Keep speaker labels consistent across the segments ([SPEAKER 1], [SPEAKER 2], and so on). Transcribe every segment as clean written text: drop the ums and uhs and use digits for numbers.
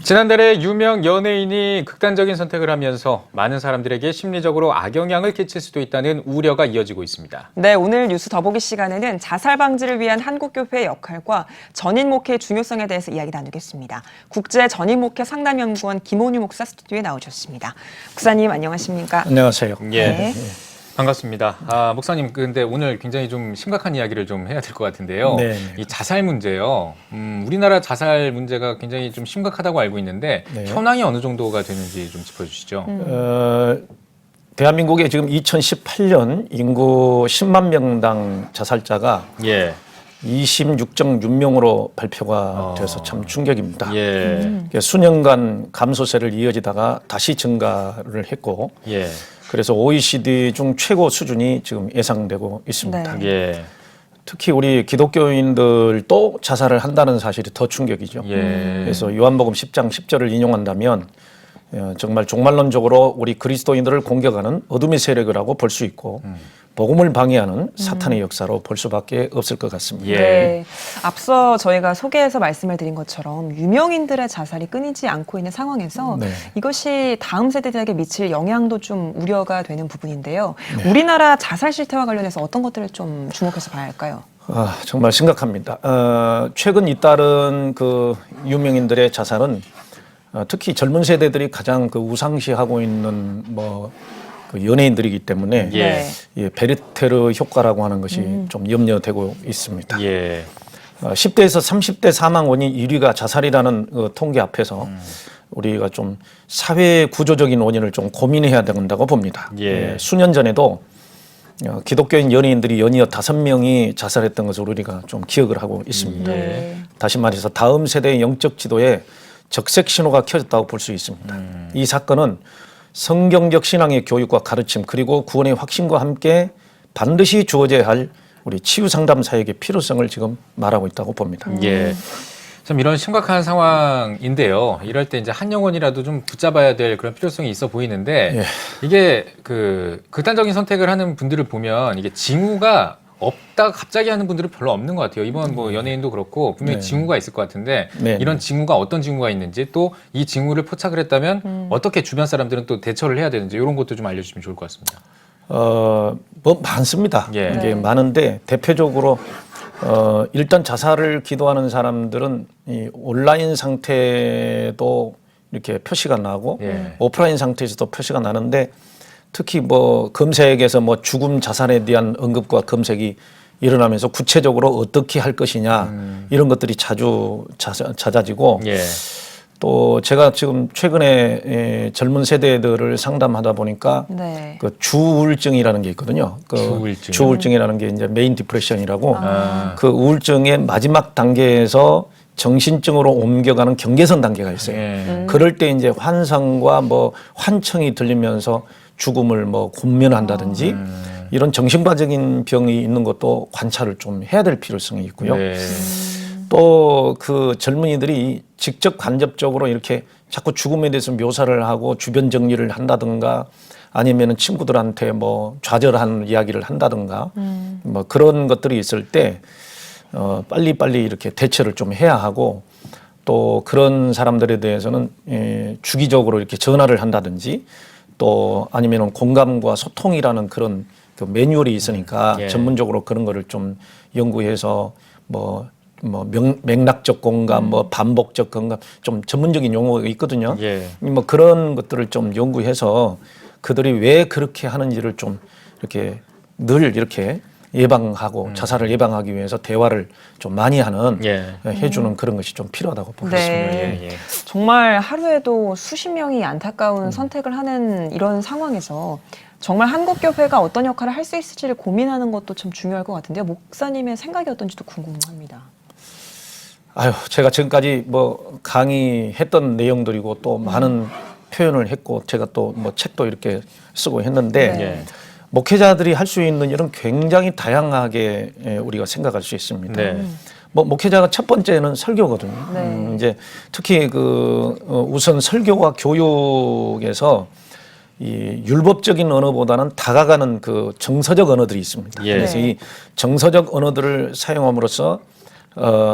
[SPEAKER 1] 지난달에 유명 연예인이 극단적인 선택을 하면서 많은 사람들에게 심리적으로 악영향을 끼칠 수도 있다는 우려가 이어지고 있습니다.
[SPEAKER 2] 네, 오늘 뉴스 더보기 시간에는 자살 방지를 위한 한국교회의 역할과 전인 목회의 중요성에 대해서 이야기 나누겠습니다. 국제 전인 목회 상담연구원 김온유 목사 스튜디오에 나오셨습니다. 목사님 안녕하십니까?
[SPEAKER 3] 안녕하세요.
[SPEAKER 1] 예.
[SPEAKER 2] 네.
[SPEAKER 1] 반갑습니다. 목사님, 근데 오늘 굉장히 좀 심각한 이야기를 좀 해야 될 것 같은데요.
[SPEAKER 3] 네.
[SPEAKER 1] 이 자살 문제요. 우리나라 자살 문제가 굉장히 좀 심각하다고 알고 있는데
[SPEAKER 3] 네.
[SPEAKER 1] 현황이 어느 정도가 되는지 좀 짚어주시죠.
[SPEAKER 3] 대한민국에 지금 2018년 인구 10만 명당 자살자가
[SPEAKER 1] 예.
[SPEAKER 3] 26.6명으로 발표가 돼서 참 충격입니다.
[SPEAKER 1] 예.
[SPEAKER 3] 수년간 감소세를 이어지다가 다시 증가를 했고,
[SPEAKER 1] 예.
[SPEAKER 3] 그래서 OECD 중 최고 수준이 지금 예상되고 있습니다.
[SPEAKER 2] 네.
[SPEAKER 1] 예.
[SPEAKER 3] 특히 우리 기독교인들도 자살을 한다는 사실이 더 충격이죠.
[SPEAKER 1] 예.
[SPEAKER 3] 그래서 요한복음 10장 10절을 인용한다면 정말 종말론적으로 우리 그리스도인들을 공격하는 어둠의 세력이라고 볼 수 있고 복음을 방해하는 사탄의 역사로 볼 수밖에 없을 것 같습니다.
[SPEAKER 1] 예.
[SPEAKER 2] 네. 앞서 저희가 소개해서 말씀을 드린 것처럼 유명인들의 자살이 끊이지 않고 있는 상황에서
[SPEAKER 3] 네.
[SPEAKER 2] 이것이 다음 세대들에게 미칠 영향도 좀 우려가 되는 부분인데요. 우리나라 자살 실태와 관련해서 어떤 것들을 좀 주목해서 봐야 할까요?
[SPEAKER 3] 정말 심각합니다. 최근 잇따른 그 유명인들의 자살은 특히 젊은 세대들이 가장 그 우상시하고 있는 그 연예인들이기 때문에
[SPEAKER 1] 예.
[SPEAKER 3] 예, 베르테르 효과라고 하는 것이 좀 염려되고 있습니다.
[SPEAKER 1] 예.
[SPEAKER 3] 10대에서 30대 사망 원인 1위가 자살이라는 통계 앞에서 우리가 좀 사회 구조적인 원인을 좀 고민해야 된다고 봅니다.
[SPEAKER 1] 예.
[SPEAKER 3] 수년 전에도 기독교인 연예인들이 연이어 5명이 자살했던 것을 우리가 좀 기억을 하고 있습니다.
[SPEAKER 2] 네.
[SPEAKER 3] 다시 말해서 다음 세대의 영적 지도에 적색 신호가 켜졌다고 볼 수 있습니다. 이 사건은 성경적 신앙의 교육과 가르침 그리고 구원의 확신과 함께 반드시 주어져야 할 우리 치유 상담 사역의 필요성을 지금 말하고 있다고 봅니다.
[SPEAKER 1] 예. 참 이런 심각한 상황인데요. 이럴 때 이제 한 영혼이라도 좀 붙잡아야 될 그런 필요성이 있어 보이는데
[SPEAKER 3] 예.
[SPEAKER 1] 이게 그 극단적인 선택을 하는 분들을 보면 이게 징후가 없다 갑자기 하는 분들은 별로 없는 것 같아요. 이번 뭐 연예인도 그렇고 분명히
[SPEAKER 3] 네.
[SPEAKER 1] 징후가 있을 것 같은데
[SPEAKER 3] 네.
[SPEAKER 1] 이런 징후가 어떤 징후가 있는지 또 이 징후를 포착을 했다면 어떻게 주변 사람들은 또 대처를 해야 되는지 이런 것도 좀 알려주시면 좋을 것 같습니다.
[SPEAKER 3] 많습니다.
[SPEAKER 1] 예.
[SPEAKER 3] 이게 많은데 대표적으로 일단 자살을 기도하는 사람들은 이 온라인 상태도 이렇게 표시가 나고
[SPEAKER 1] 예.
[SPEAKER 3] 오프라인 상태에서도 표시가 나는데 특히 검색에서 죽음 자살에 대한 언급과 검색이 일어나면서 구체적으로 어떻게 할 것이냐 이런 것들이 자주 잦아지고
[SPEAKER 1] 예.
[SPEAKER 3] 또 제가 지금 최근에 젊은 세대들을 상담하다 보니까
[SPEAKER 2] 네.
[SPEAKER 3] 그 주우울증이라는 게 있거든요.
[SPEAKER 1] 주우울증이요?
[SPEAKER 3] 주우울증이라는 게 이제 메인 디프레션이라고
[SPEAKER 1] 아.
[SPEAKER 3] 그 우울증의 마지막 단계에서 정신증으로 옮겨가는 경계선 단계가 있어요.
[SPEAKER 1] 예.
[SPEAKER 3] 그럴 때 이제 환상과 환청이 들리면서 죽음을 곤면한다든지 이런 정신과적인 병이 있는 것도 관찰을 좀 해야 될 필요성이 있고요.
[SPEAKER 1] 네.
[SPEAKER 3] 또 그 젊은이들이 직접 간접적으로 이렇게 자꾸 죽음에 대해서 묘사를 하고 주변 정리를 한다든가 아니면은 친구들한테 좌절한 이야기를 한다든가 그런 것들이 있을 때 빨리빨리 이렇게 대처를 좀 해야 하고 또 그런 사람들에 대해서는 주기적으로 이렇게 전화를 한다든지 또 아니면은 공감과 소통이라는 그런 그 매뉴얼이 있으니까
[SPEAKER 1] 예.
[SPEAKER 3] 전문적으로 그런 거를 좀 연구해서 맥락적 공감, 반복적 공감, 좀 전문적인 용어가 있거든요.
[SPEAKER 1] 예.
[SPEAKER 3] 그런 것들을 좀 연구해서 그들이 왜 그렇게 하는지를 좀 이렇게 늘 이렇게 예방하고 자살을 예방하기 위해서 대화를 좀 많이 하는 해주는 그런 것이 좀 필요하다고 보겠습니다.
[SPEAKER 2] 네.
[SPEAKER 1] 예.
[SPEAKER 2] 정말 하루에도 수십 명이 안타까운 선택을 하는 이런 상황에서 정말 한국교회가 어떤 역할을 할 수 있을지를 고민하는 것도 참 중요할 것 같은데요. 목사님의 생각이 어떤지도 궁금합니다.
[SPEAKER 3] 제가 지금까지 강의했던 내용들이고 또 많은 표현을 했고 제가 또 책도 이렇게 쓰고 했는데
[SPEAKER 1] 네.
[SPEAKER 3] 목회자들이 할 수 있는 일은 굉장히 다양하게 우리가 생각할 수 있습니다.
[SPEAKER 1] 네.
[SPEAKER 3] 목회자가 첫 번째는 설교거든요.
[SPEAKER 2] 네.
[SPEAKER 3] 이제 특히 우선 설교와 교육에서 이 율법적인 언어보다는 다가가는 그 정서적 언어들이 있습니다.
[SPEAKER 1] 예.
[SPEAKER 3] 그래서 이 정서적 언어들을 사용함으로써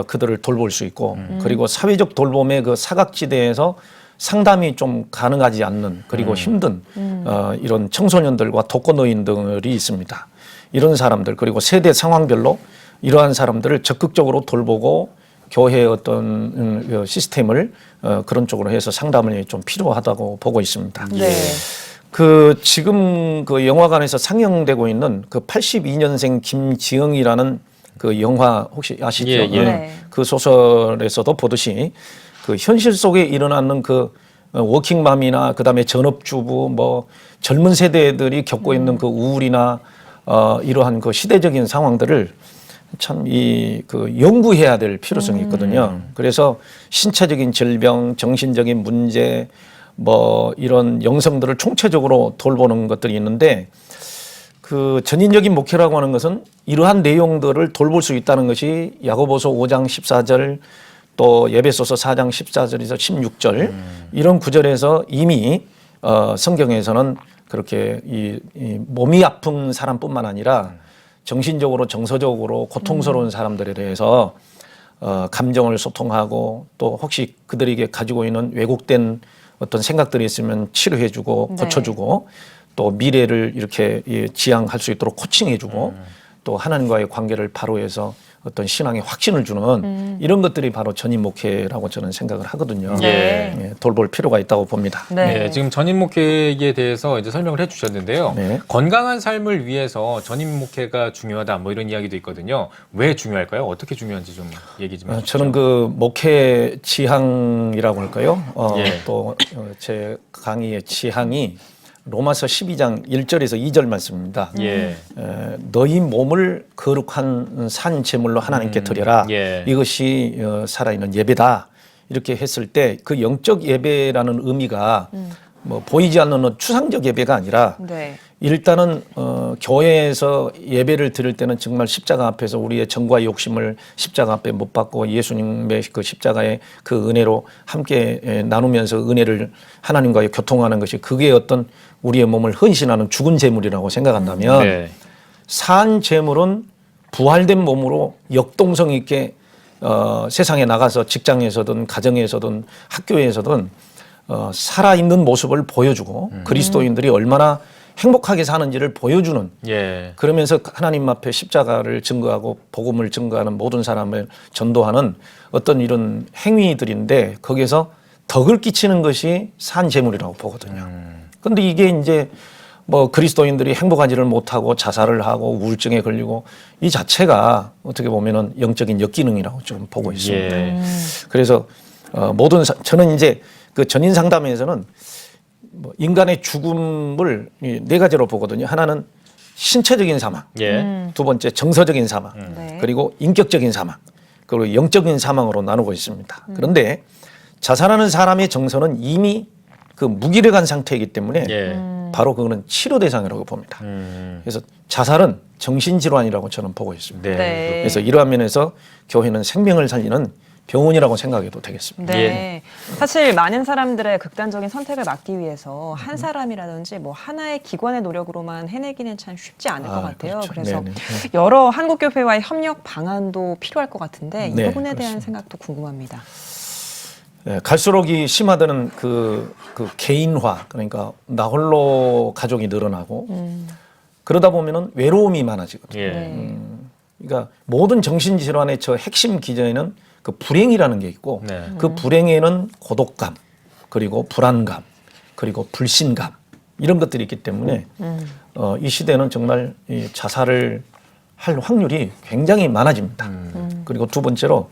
[SPEAKER 3] 그들을 돌볼 수 있고 그리고 사회적 돌봄의 그 사각지대에서 상담이 좀 가능하지 않는 그리고 힘든 이런 청소년들과 독거노인들이 있습니다. 이런 사람들 그리고 세대 상황별로 이러한 사람들을 적극적으로 돌보고 교회의 어떤 시스템을 그런 쪽으로 해서 상담이 좀 필요하다고 보고 있습니다.
[SPEAKER 2] 네.
[SPEAKER 3] 그 지금 그 영화관에서 상영되고 있는 그 82년생 김지영이라는 그 영화 혹시 아시죠?
[SPEAKER 1] 예, 예.
[SPEAKER 2] 네.
[SPEAKER 3] 그 소설에서도 보듯이 그 현실 속에 일어나는 그 워킹맘이나 그다음에 전업주부 뭐 젊은 세대들이 겪고 있는 그 우울이나 이러한 그 시대적인 상황들을 참 이 그 연구해야 될 필요성이 있거든요. 그래서 신체적인 질병, 정신적인 문제 뭐 이런 영성들을 총체적으로 돌보는 것들이 있는데 그 전인적인 목회라고 하는 것은 이러한 내용들을 돌볼 수 있다는 것이 야고보서 5장 14절 또 에베소서 4장 14절에서 16절 이런 구절에서 이미 성경에서는 그렇게 이 몸이 아픈 사람뿐만 아니라 정신적으로 정서적으로 고통스러운 사람들에 대해서 감정을 소통하고 또 혹시 그들에게 가지고 있는 왜곡된 어떤 생각들이 있으면 치료해주고
[SPEAKER 2] 네.
[SPEAKER 3] 고쳐주고 또 미래를 이렇게 지향할 수 있도록 코칭해주고 또 하나님과의 관계를 바로 해서 어떤 신앙의 확신을 주는 이런 것들이 바로 전임 목회라고 저는 생각을 하거든요.
[SPEAKER 2] 네.
[SPEAKER 3] 예, 돌볼 필요가 있다고 봅니다.
[SPEAKER 2] 네.
[SPEAKER 1] 네, 지금 전임 목회에 대해서 이제 설명을 해주셨는데요.
[SPEAKER 3] 네.
[SPEAKER 1] 건강한 삶을 위해서 전임 목회가 중요하다, 뭐 이런 이야기도 있거든요. 왜 중요할까요? 어떻게 중요한지 좀 얘기 좀 해주시죠.
[SPEAKER 3] 저는 그 목회 지향이라고 할까요?
[SPEAKER 1] 예.
[SPEAKER 3] 또 제 강의의 지향이 로마서 12장 1절에서 2절 말씀입니다.
[SPEAKER 1] 예.
[SPEAKER 3] 너희 몸을 거룩한 산 제물로 하나님께 드려라.
[SPEAKER 1] 예.
[SPEAKER 3] 이것이 살아있는 예배다. 이렇게 했을 때 그 영적 예배라는 의미가 뭐 보이지 않는 추상적 예배가 아니라
[SPEAKER 2] 네.
[SPEAKER 3] 일단은 교회에서 예배를 드릴 때는 정말 십자가 앞에서 우리의 정과 욕심을 십자가 앞에 못 박고 예수님의 그 십자가의 그 은혜로 함께 나누면서 은혜를 하나님과의 교통하는 것이 그게 어떤 우리의 몸을 헌신하는 죽은 제물이라고 생각한다면
[SPEAKER 1] 네.
[SPEAKER 3] 산 제물은 부활된 몸으로 역동성 있게 세상에 나가서 직장에서든 가정에서든 학교에서든 살아있는 모습을 보여주고 그리스도인들이 얼마나 행복하게 사는지를 보여주는
[SPEAKER 1] 예.
[SPEAKER 3] 그러면서 하나님 앞에 십자가를 증거하고 복음을 증거하는 모든 사람을 전도하는 어떤 이런 행위들인데 거기에서 덕을 끼치는 것이 산 제물이라고 보거든요. 그런데 이게 이제 뭐 그리스도인들이 행복하지를 못하고 자살을 하고 우울증에 걸리고 이 자체가 어떻게 보면은 영적인 역기능이라고 좀 보고 있습니다.
[SPEAKER 1] 예.
[SPEAKER 3] 그래서 저는 이제 그 전인 상담에서는 뭐 인간의 죽음을 네 가지로 보거든요. 하나는 신체적인 사망,
[SPEAKER 1] 예.
[SPEAKER 3] 두 번째 정서적인 사망,
[SPEAKER 2] 네.
[SPEAKER 3] 그리고 인격적인 사망, 그리고 영적인 사망으로 나누고 있습니다. 그런데 자살하는 사람의 정서는 이미 그 무기력한 상태이기 때문에
[SPEAKER 1] 예.
[SPEAKER 3] 바로 그거는 치료 대상이라고 봅니다. 그래서 자살은 정신질환이라고 저는 보고 있습니다.
[SPEAKER 1] 네.
[SPEAKER 2] 네.
[SPEAKER 3] 그래서 이러한 면에서 교회는 생명을 살리는 병원이라고 생각해도 되겠습니다.
[SPEAKER 2] 네. 사실 많은 사람들의 극단적인 선택을 막기 위해서 한 사람이라든지 뭐 하나의 기관의 노력으로만 해내기는 참 쉽지 않을 것 같아요.
[SPEAKER 3] 그렇죠.
[SPEAKER 2] 그래서
[SPEAKER 3] 네네.
[SPEAKER 2] 여러 한국교회와의 협력 방안도 필요할 것 같은데 이
[SPEAKER 3] 네,
[SPEAKER 2] 부분에 대한
[SPEAKER 3] 그렇습니다.
[SPEAKER 2] 생각도 궁금합니다.
[SPEAKER 3] 갈수록 이 심화되는 그 개인화 그러니까 나 홀로 가족이 늘어나고 그러다 보면은 외로움이 많아지거든요.
[SPEAKER 1] 예.
[SPEAKER 2] 네.
[SPEAKER 3] 그러니까 모든 정신질환의 저 핵심 기전에는 그 불행이라는 게 있고
[SPEAKER 1] 네.
[SPEAKER 3] 그 불행에는 고독감 그리고 불안감 그리고 불신감 이런 것들이 있기 때문에 이 시대는 정말 이 자살을 할 확률이 굉장히 많아집니다. 그리고 두 번째로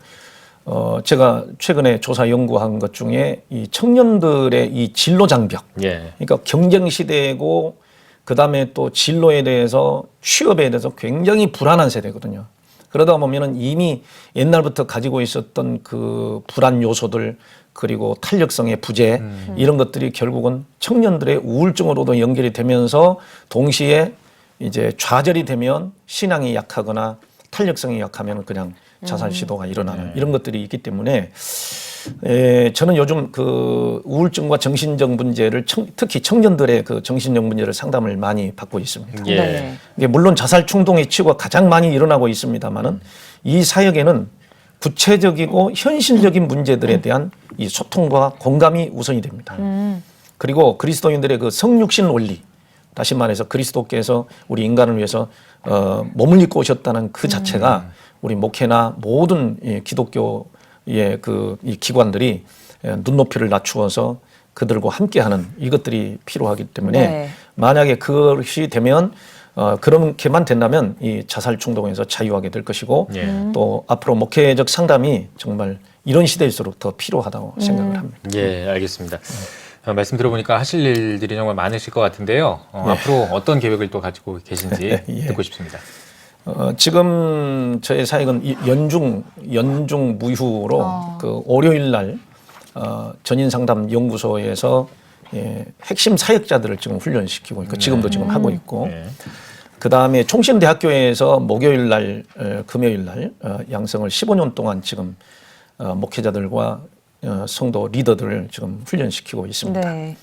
[SPEAKER 3] 제가 최근에 조사 연구한 것 중에 이 청년들의 이 진로 장벽,
[SPEAKER 1] 예.
[SPEAKER 3] 그러니까 경쟁 시대고 그 다음에 또 진로에 대해서 취업에 대해서 굉장히 불안한 세대거든요. 그러다 보면은 이미 옛날부터 가지고 있었던 그 불안 요소들 그리고 탄력성의 부재 이런 것들이 결국은 청년들의 우울증으로도 연결이 되면서 동시에 이제 좌절이 되면 신앙이 약하거나 탄력성이 약하면 그냥 자살 시도가 일어나는 이런 것들이 있기 때문에 저는 요즘 그 우울증과 정신적 문제를 특히 청년들의 그 정신적 문제를 상담을 많이 받고 있습니다.
[SPEAKER 1] 예.
[SPEAKER 2] 네.
[SPEAKER 3] 이게 물론 자살 충동의 치유가 가장 많이 일어나고 있습니다만은 이 사역에는 구체적이고 현실적인 문제들에 대한 이 소통과 공감이 우선이 됩니다. 그리고 그리스도인들의 그 성육신 원리, 다시 말해서 그리스도께서 우리 인간을 위해서 몸을 입고 오셨다는 그 자체가 우리 목회나 모든 이 기독교의 이 기관들이 눈높이를 낮추어서 그들과 함께하는 이것들이 필요하기 때문에
[SPEAKER 2] 네.
[SPEAKER 3] 만약에 그것이 되면 그렇게만 된다면 이 자살 충동에서 자유하게 될 것이고 또 앞으로 목회적 상담이 정말 이런 시대일수록 더 필요하다고 생각을 합니다.
[SPEAKER 1] 예, 알겠습니다. 말씀 들어보니까 하실 일들이 정말 많으실 것 같은데요. 앞으로 어떤 계획을 또 가지고 계신지
[SPEAKER 3] 예.
[SPEAKER 1] 듣고 싶습니다.
[SPEAKER 3] 지금 저의 사역은 이 연중 무휴로 그 월요일 날 전인 상담 연구소에서 핵심 사역자들을 지금 훈련시키고 있고 지금도 지금 하고 있고
[SPEAKER 1] 네.
[SPEAKER 3] 그 다음에 총신대학교에서 목요일 날, 금요일 날 양성을 15년 동안 지금 목회자들과 성도 리더들을 지금 훈련시키고 있습니다.
[SPEAKER 2] 네.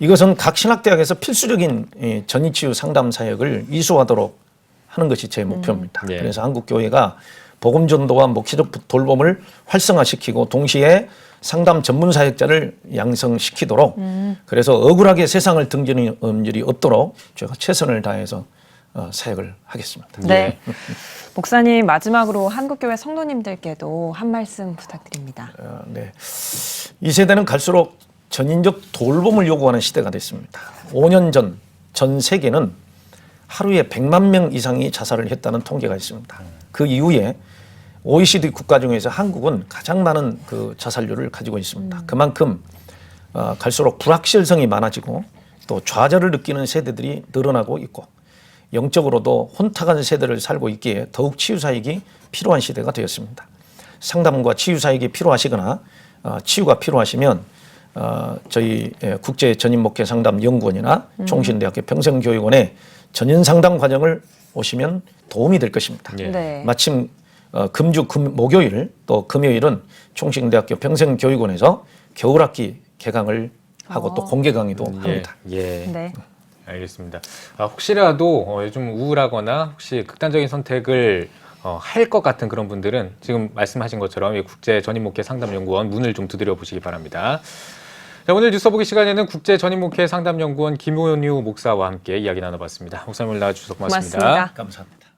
[SPEAKER 3] 이것은 각 신학대학에서 필수적인 전이치유 상담 사역을 이수하도록 하는 것이 제 목표입니다.
[SPEAKER 1] 네.
[SPEAKER 3] 그래서 한국교회가 복음 전도와 목회적 돌봄을 활성화시키고 동시에 상담 전문 사역자를 양성시키도록 그래서 억울하게 세상을 등지는 음질이 없도록 제가 최선을 다해서 사역을 하겠습니다.
[SPEAKER 2] 네. 목사님 마지막으로 한국교회 성도님들께도 한 말씀 부탁드립니다.
[SPEAKER 3] 네. 이 세대는 갈수록 전인적 돌봄을 요구하는 시대가 됐습니다. 5년 전 세계는 하루에 100만 명 이상이 자살을 했다는 통계가 있습니다. 그 이후에 OECD 국가 중에서 한국은 가장 많은 그 자살률을 가지고 있습니다. 그만큼 갈수록 불확실성이 많아지고 또 좌절을 느끼는 세대들이 늘어나고 있고 영적으로도 혼탁한 세대를 살고 있기에 더욱 치유사역이 필요한 시대가 되었습니다. 상담과 치유사역이 필요하시거나 치유가 필요하시면 저희 국제 전인목회 상담 연구원이나 총신대학교 평생교육원의 전인상담 과정을 오시면 도움이 될 것입니다.
[SPEAKER 1] 예.
[SPEAKER 2] 네.
[SPEAKER 3] 마침 목요일 또 금요일은 총신대학교 평생교육원에서 겨울학기 개강을 하고 또 공개 강의도 합니다.
[SPEAKER 1] 예.
[SPEAKER 2] 네.
[SPEAKER 1] 알겠습니다. 혹시라도 요즘 우울하거나 혹시 극단적인 선택을 할 것 같은 그런 분들은 지금 말씀하신 것처럼 이 국제 전인목회 상담연구원 문을 좀 두드려 보시기 바랍니다. 자, 오늘 뉴스 보기 시간에는 국제 전인목회 상담연구원 김원유 목사와 함께 이야기 나눠봤습니다. 목사님 나와주셔서 고맙습니다.
[SPEAKER 2] 고맙습니다.
[SPEAKER 3] 감사합니다.